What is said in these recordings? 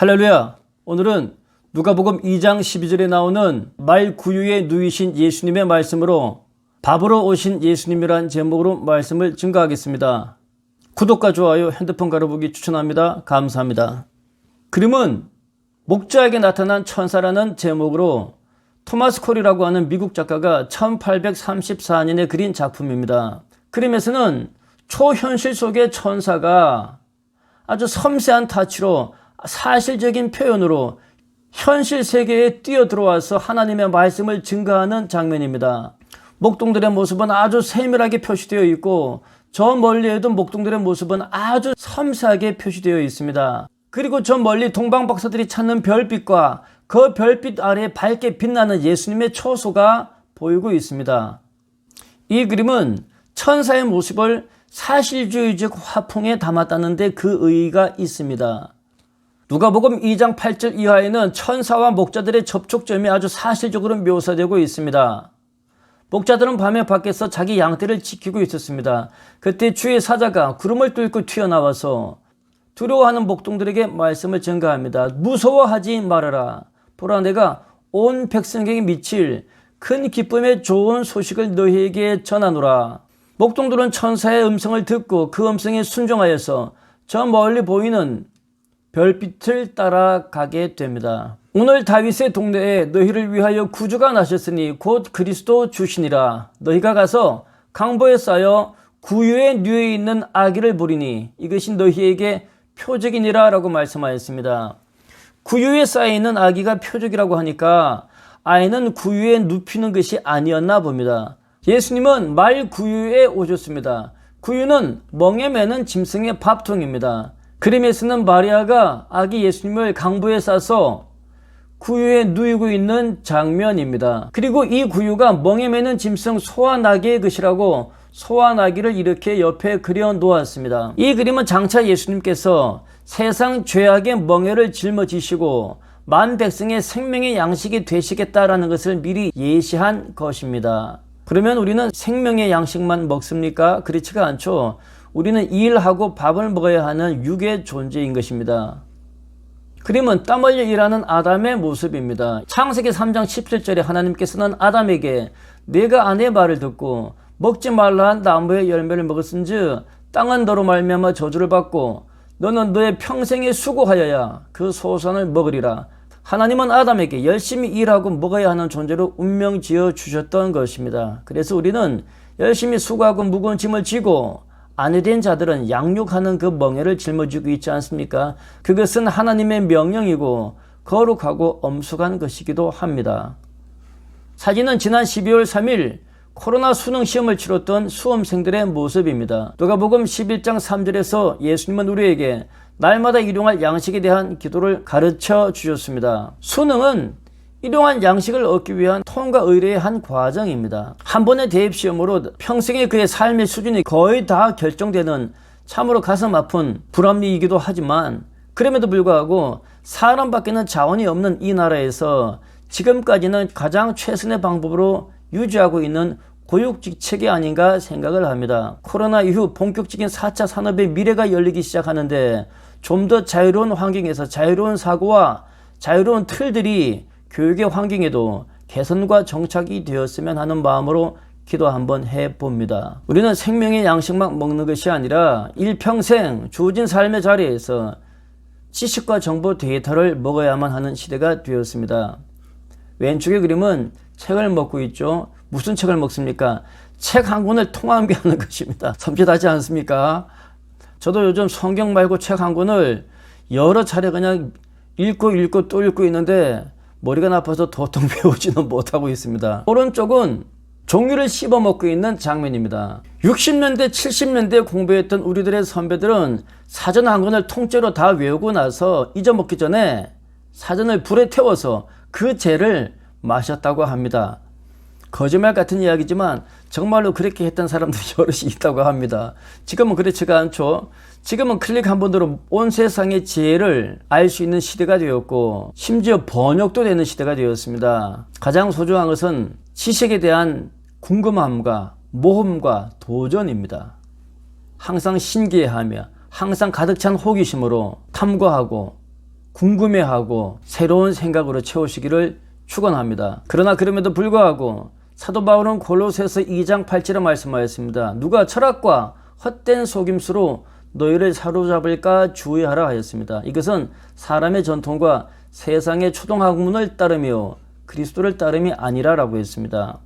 할렐루야. 오늘은 누가복음 2장 12절에 나오는 말 구유에 누이신 예수님의 말씀으로 밥으로 오신 예수님이란 제목으로 말씀을 증거하겠습니다. 구독과 좋아요, 핸드폰 가로보기 추천합니다. 감사합니다. 그림은 목자에게 나타난 천사라는 제목으로 토마스 콜이라고 하는 미국 작가가 1834년에 그린 작품입니다. 그림에서는 초현실 속의 천사가 아주 섬세한 타치로 사실적인 표현으로 현실 세계에 뛰어들어와서 하나님의 말씀을 증거하는 장면입니다. 목동들의 모습은 아주 세밀하게 표시되어 있고 저 멀리에도 목동들의 모습은 아주 섬세하게 표시되어 있습니다. 그리고 저 멀리 동방박사들이 찾는 별빛과 그 별빛 아래에 밝게 빛나는 예수님의 초소가 보이고 있습니다. 이 그림은 천사의 모습을 사실주의적 화풍에 담았다는 데 그 의의가 있습니다. 누가복음 2장 8절 이하에는 천사와 목자들의 접촉점이 아주 사실적으로 묘사되고 있습니다. 목자들은 밤에 밖에서 자기 양떼를 지키고 있었습니다. 그때 주의 사자가 구름을 뚫고 튀어나와서 두려워하는 목동들에게 말씀을 전가합니다. 무서워하지 말아라. 보라, 내가 온 백성에게 미칠 큰 기쁨의 좋은 소식을 너희에게 전하노라. 목동들은 천사의 음성을 듣고 그 음성에 순종하여서 저 멀리 보이는 별빛을 따라가게 됩니다. 오늘 다윗의 동네에 너희를 위하여 구주가 나셨으니 곧 그리스도 주시니라. 너희가 가서 강보에 쌓여 구유에 누워 있는 아기를 보리니 이것이 너희에게 표적이니라 라고 말씀하였습니다. 구유에 쌓여있는 아기가 표적이라고 하니까 아이는 구유에 눕히는 것이 아니었나 봅니다. 예수님은 말 구유에 오셨습니다. 구유는 멍에 매는 짐승의 밥통입니다. 그림에서는 마리아가 아기 예수님을 강보에 싸서 구유에 누이고 있는 장면입니다. 그리고 이 구유가 멍에 매는 짐승 소아나귀의 것이라고 소아나귀를 이렇게 옆에 그려 놓았습니다. 이 그림은 장차 예수님께서 세상 죄악의 멍에를 짊어지시고 만 백성의 생명의 양식이 되시겠다라는 것을 미리 예시한 것입니다. 그러면 우리는 생명의 양식만 먹습니까? 그렇지가 않죠. 우리는 일하고 밥을 먹어야 하는 육의 존재인 것입니다. 그림은 땀 흘려 일하는 아담의 모습입니다. 창세기 3장 17절에 하나님께서는 아담에게 내가 아내의 말을 듣고 먹지 말라 한 나무의 열매를 먹었은즉 땅은 너로 말미암아 저주를 받고 너는 너의 평생에 수고하여야 그 소산을 먹으리라. 하나님은 아담에게 열심히 일하고 먹어야 하는 존재로 운명 지어 주셨던 것입니다. 그래서 우리는 열심히 수고하고 무거운 짐을 지고 아내된 자들은 양육하는 그 멍에를 짊어지고 있지 않습니까? 그것은 하나님의 명령이고 거룩하고 엄숙한 것이기도 합니다. 사진은 지난 12월 3일 코로나 수능 시험을 치렀던 수험생들의 모습입니다. 누가복음 11장 3절에서 예수님은 우리에게 날마다 일용할 양식에 대한 기도를 가르쳐 주셨습니다. 수능은 일용할 양식을 얻기 위한 통과 의례의 한 과정입니다. 한 번의 대입시험으로 평생의 그의 삶의 수준이 거의 다 결정되는 참으로 가슴 아픈 불합리이기도 하지만 그럼에도 불구하고 사람밖에는 자원이 없는 이 나라에서 지금까지는 가장 최선의 방법으로 유지하고 있는 고육직책이 아닌가 생각을 합니다. 코로나 이후 본격적인 4차 산업의 미래가 열리기 시작하는데 좀 더 자유로운 환경에서 자유로운 사고와 자유로운 틀들이 교육의 환경에도 개선과 정착이 되었으면 하는 마음으로 기도 한번 해봅니다. 우리는 생명의 양식만 먹는 것이 아니라 일평생 주어진 삶의 자리에서 지식과 정보 데이터를 먹어야만 하는 시대가 되었습니다. 왼쪽의 그림은 책을 먹고 있죠. 무슨 책을 먹습니까? 책 한 권을 통암기하는 것입니다. 섬찟하지 않습니까? 저도 요즘 성경 말고 책 한 권을 여러 차례 그냥 읽고 또 읽고 있는데 머리가 나빠서 도통 배우지는 못하고 있습니다. 오른쪽은 종이를 씹어먹고 있는 장면입니다. 60년대, 70년대에 공부했던 우리들의 선배들은 사전 한 권을 통째로 다 외우고 나서 잊어먹기 전에 사전을 불에 태워서 그 재를 마셨다고 합니다. 거짓말 같은 이야기지만 정말로 그렇게 했던 사람들이 여럿이 있다고 합니다. 지금은 그렇지가 않죠. 지금은 클릭 한 번으로 온 세상의 지혜를 알 수 있는 시대가 되었고 심지어 번역도 되는 시대가 되었습니다. 가장 소중한 것은 지식에 대한 궁금함과 모험과 도전입니다. 항상 신기해하며 항상 가득 찬 호기심으로 탐구하고 궁금해하고 새로운 생각으로 채우시기를 축원합니다. 그러나 그럼에도 불구하고 사도 바울은 골로새서 2장 8절에 말씀하였습니다. 누가 철학과 헛된 속임수로 너희를 사로잡을까 주의하라 하였습니다. 이것은 사람의 전통과 세상의 초등학문을 따르며 그리스도를 따름이 아니라라고 했습니다.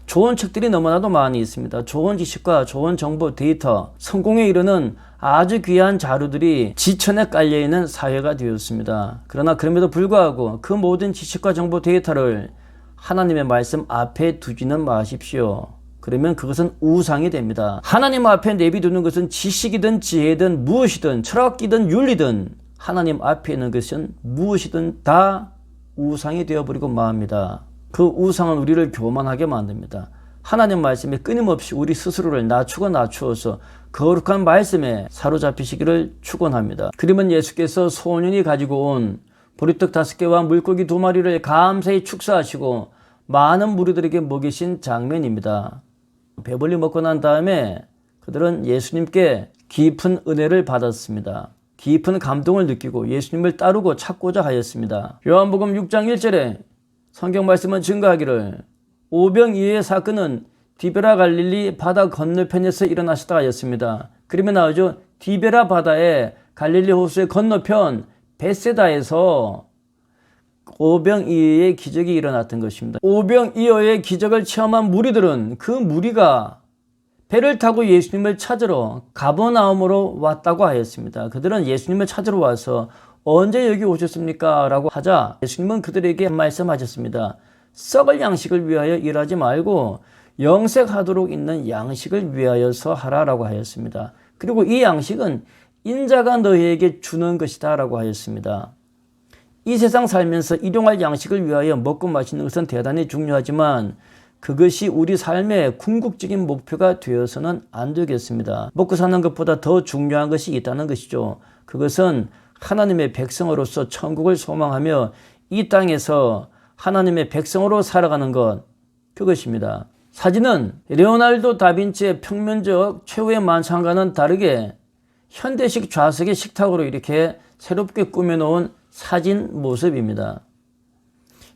좋은 책들이 너무나도 많이 있습니다. 좋은 지식과 좋은 정보, 데이터, 성공에 이르는 아주 귀한 자료들이 지천에 깔려있는 사회가 되었습니다. 그러나 그럼에도 불구하고 그 모든 지식과 정보, 데이터를 하나님의 말씀 앞에 두지는 마십시오. 그러면 그것은 우상이 됩니다. 하나님 앞에 내비두는 것은 지식이든 지혜든 무엇이든 철학이든 윤리든 하나님 앞에 있는 것은 무엇이든 다 우상이 되어버리고 맙니다. 그 우상은 우리를 교만하게 만듭니다. 하나님 말씀에 끊임없이 우리 스스로를 낮추어서 거룩한 말씀에 사로잡히시기를 축원합니다. 그러면 예수께서 소년이 가지고 온 보리떡 5개와 물고기 2마리를 감사히 축사하시고 많은 무리들에게 먹이신 장면입니다. 배불리 먹고 난 다음에 그들은 예수님께 깊은 은혜를 받았습니다. 깊은 감동을 느끼고 예수님을 따르고 찾고자 하였습니다. 요한복음 6장 1절에 성경 말씀은 증거하기를 오병이어의 사건은 디베라 갈릴리 바다 건너편에서 일어나셨다 하였습니다. 그러면 나오죠. 디베라 바다의 갈릴리 호수의 건너편 베세다에서 오병이어의 기적이 일어났던 것입니다. 오병이어의 기적을 체험한 무리들은 그 무리가 배를 타고 예수님을 찾으러 가버나움으로 왔다고 하였습니다. 그들은 예수님을 찾으러 와서 언제 여기 오셨습니까? 라고 하자 예수님은 그들에게 말씀하셨습니다. 썩을 양식을 위하여 일하지 말고 영생하도록 있는 양식을 위하여서 하라라고 하였습니다. 그리고 이 양식은 인자가 너희에게 주는 것이다 라고 하였습니다. 이 세상 살면서 일용할 양식을 위하여 먹고 마시는 것은 대단히 중요하지만 그것이 우리 삶의 궁극적인 목표가 되어서는 안 되겠습니다. 먹고 사는 것보다 더 중요한 것이 있다는 것이죠. 그것은 하나님의 백성으로서 천국을 소망하며 이 땅에서 하나님의 백성으로 살아가는 것, 그것입니다. 사진은 레오나르도 다빈치의 평면적 최후의 만찬과는 다르게 현대식 좌석의 식탁으로 이렇게 새롭게 꾸며놓은 사진 모습입니다.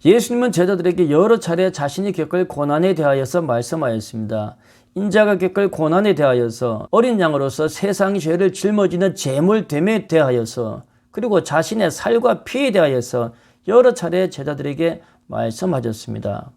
예수님은 제자들에게 여러 차례 자신이 겪을 고난에 대하여서 말씀하였습니다. 인자가 겪을 고난에 대하여서 어린 양으로서 세상 죄를 짊어지는 제물됨에 대하여서 그리고 자신의 살과 피에 대하여서 여러 차례 제자들에게 말씀하셨습니다.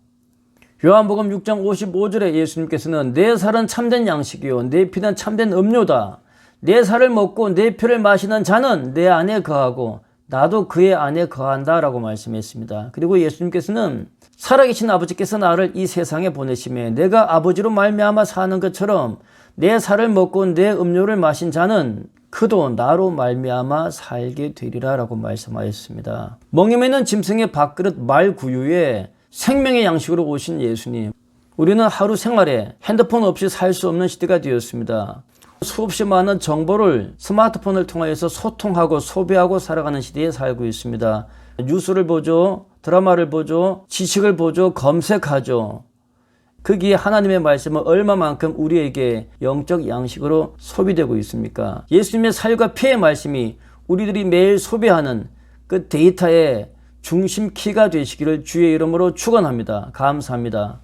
요한복음 6장 55절에 예수님께서는 내 살은 참된 양식이요 내 피는 참된 음료다. 내 살을 먹고 내 피를 마시는 자는 내 안에 거하고 나도 그의 안에 거한다 라고 말씀했습니다. 그리고 예수님께서는 살아계신 아버지께서 나를 이 세상에 보내심에 내가 아버지로 말미암아 사는 것처럼 내 살을 먹고 내 음료를 마신 자는 그도 나로 말미암아 살게 되리라 라고 말씀하였습니다. 멍에 매는 짐승의 밥그릇 말구유에 생명의 양식으로 오신 예수님, 우리는 하루 생활에 핸드폰 없이 살 수 없는 시대가 되었습니다. 수없이 많은 정보를 스마트폰을 통하여서 소통하고 소비하고 살아가는 시대에 살고 있습니다. 뉴스를 보죠, 드라마를 보죠, 지식을 보죠, 검색하죠. 거기에 하나님의 말씀은 얼마만큼 우리에게 영적 양식으로 소비되고 있습니까? 예수님의 살과 피의 말씀이 우리들이 매일 소비하는 그 데이터의 중심 키가 되시기를 주의 이름으로 축원합니다. 감사합니다.